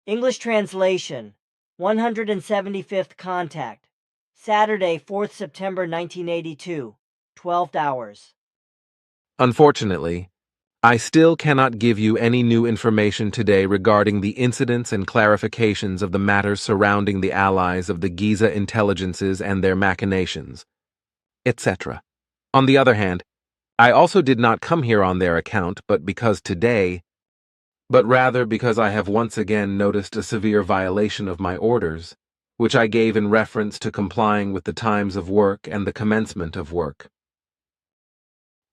English translation, 175th contact, Saturday, 4th September 1982, 12 hours. Unfortunately, I still cannot give you any new information today regarding the incidents and clarifications of the matters surrounding the allies of the Giza intelligences and their machinations, etc. On the other hand, I also did not come here on their account, but rather because I have once again noticed a severe violation of my orders, which I gave in reference to complying with the times of work and the commencement of work.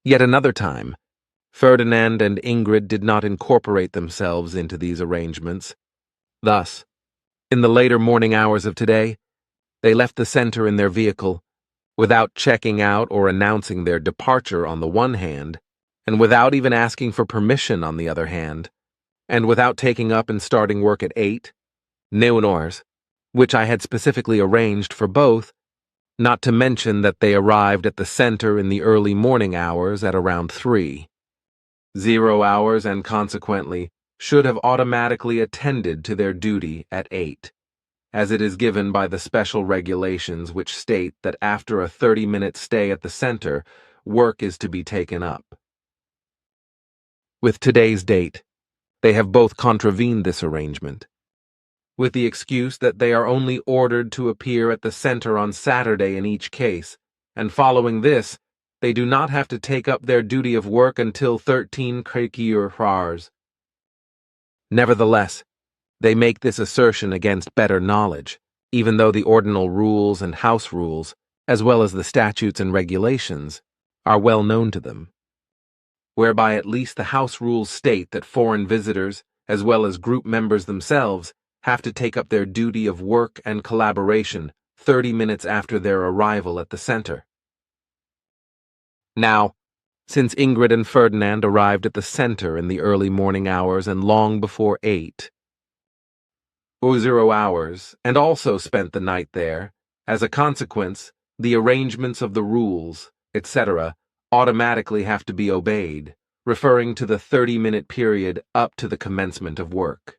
Yet another time, Ferdinand and Ingrid did not incorporate themselves into these arrangements. Thus, in the later morning hours of today, they left the center in their vehicle, without checking out or announcing their departure on the one hand, and without even asking for permission on the other hand, and without taking up and starting work at 8, noon hours, which I had specifically arranged for both, not to mention that they arrived at the center in the early morning hours at around 3. 0 hours and consequently should have automatically attended to their duty at 8, as it is given by the special regulations which state that after a 30-minute stay at the center, work is to be taken up. With today's date, they have both contravened this arrangement, with the excuse that they are only ordered to appear at the center on Saturday in each case, and following this, they do not have to take up their duty of work until 13 hours. Nevertheless, they make this assertion against better knowledge, even though the ordinal rules and house rules, as well as the statutes and regulations, are well known to them, whereby at least the house rules state that foreign visitors, as well as group members themselves, have to take up their duty of work and collaboration 30 minutes after their arrival at the center. Now, since Ingrid and Ferdinand arrived at the center in the early morning hours and long before 8, 0 hours, and also spent the night there, as a consequence, the arrangements of the rules, etc., automatically have to be obeyed, referring to the 30-minute period up to the commencement of work.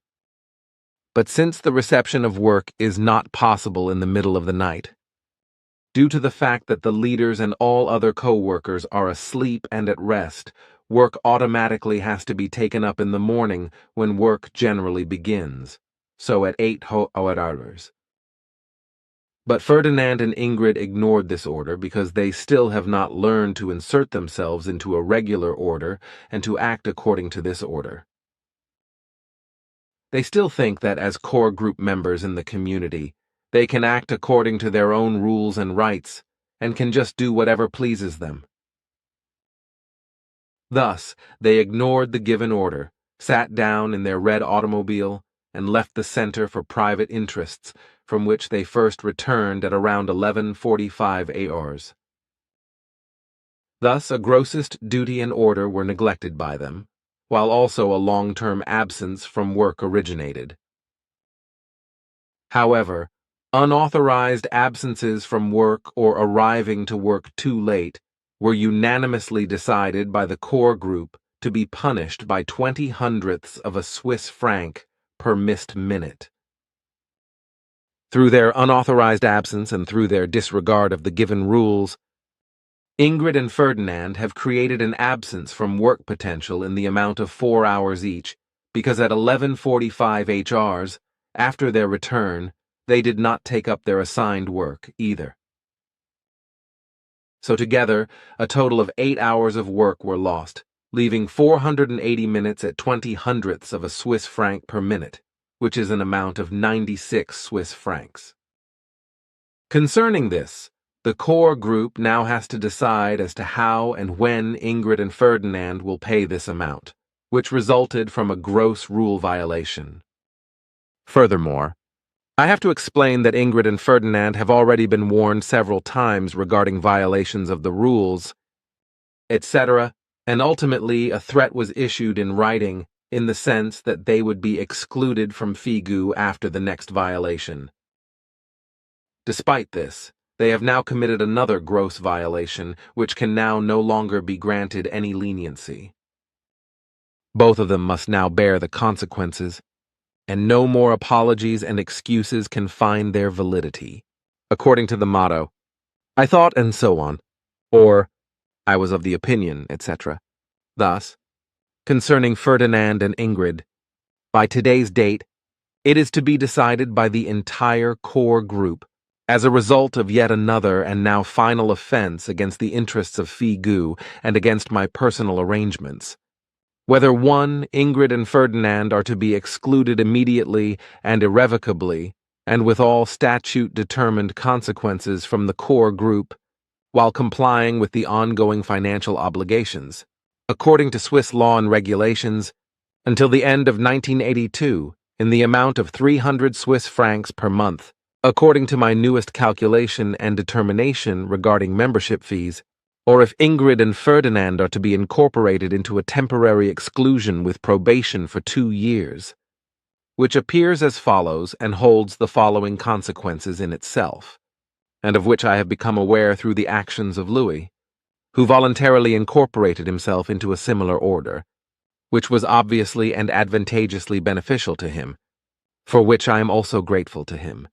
But since the reception of work is not possible in the middle of the night, due to the fact that the leaders and all other co-workers are asleep and at rest, work automatically has to be taken up in the morning when work generally begins, so at 8 hours. But Ferdinand and Ingrid ignored this order because they still have not learned to insert themselves into a regular order and to act according to this order. They still think that as core group members in the community, they can act according to their own rules and rights, and can just do whatever pleases them. Thus, they ignored the given order, sat down in their red automobile, and left the center for private interests, from which they first returned at around 11:45 hours. Thus, a grossest duty and order were neglected by them, while also a long-term absence from work originated. However, unauthorized absences from work or arriving to work too late were unanimously decided by the core group to be punished by 20 hundredths of a Swiss franc per missed minute. Through their unauthorized absence and through their disregard of the given rules, Ingrid and Ferdinand have created an absence from work potential in the amount of 4 hours each, because at 11:45 HRs, after their return, they did not take up their assigned work either. So together, a total of 8 hours of work were lost, leaving 480 minutes at 20 hundredths of a Swiss franc per minute, which is an amount of 96 Swiss francs. Concerning this, the core group now has to decide as to how and when Ingrid and Ferdinand will pay this amount, which resulted from a gross rule violation. Furthermore, I have to explain that Ingrid and Ferdinand have already been warned several times regarding violations of the rules, etc., and ultimately a threat was issued in writing in the sense that they would be excluded from FIGU after the next violation. Despite this, they have now committed another gross violation, which can now no longer be granted any leniency. Both of them must now bear the consequences, and no more apologies and excuses can find their validity. According to the motto, I thought and so on, or I was of the opinion, etc. Thus, concerning Ferdinand and Ingrid, by today's date, it is to be decided by the entire core group, as a result of yet another and now final offense against the interests of Phi Gu and against my personal arrangements. Whether one, Ingrid and Ferdinand are to be excluded immediately and irrevocably, and with all statute-determined consequences from the core group, while complying with the ongoing financial obligations, according to Swiss law and regulations, until the end of 1982, in the amount of 300 Swiss francs per month, according to my newest calculation and determination regarding membership fees, or if Ingrid and Ferdinand are to be incorporated into a temporary exclusion with probation for 2 years, which appears as follows and holds the following consequences in itself, and of which I have become aware through the actions of Louis, who voluntarily incorporated himself into a similar order, which was obviously and advantageously beneficial to him, for which I am also grateful to him.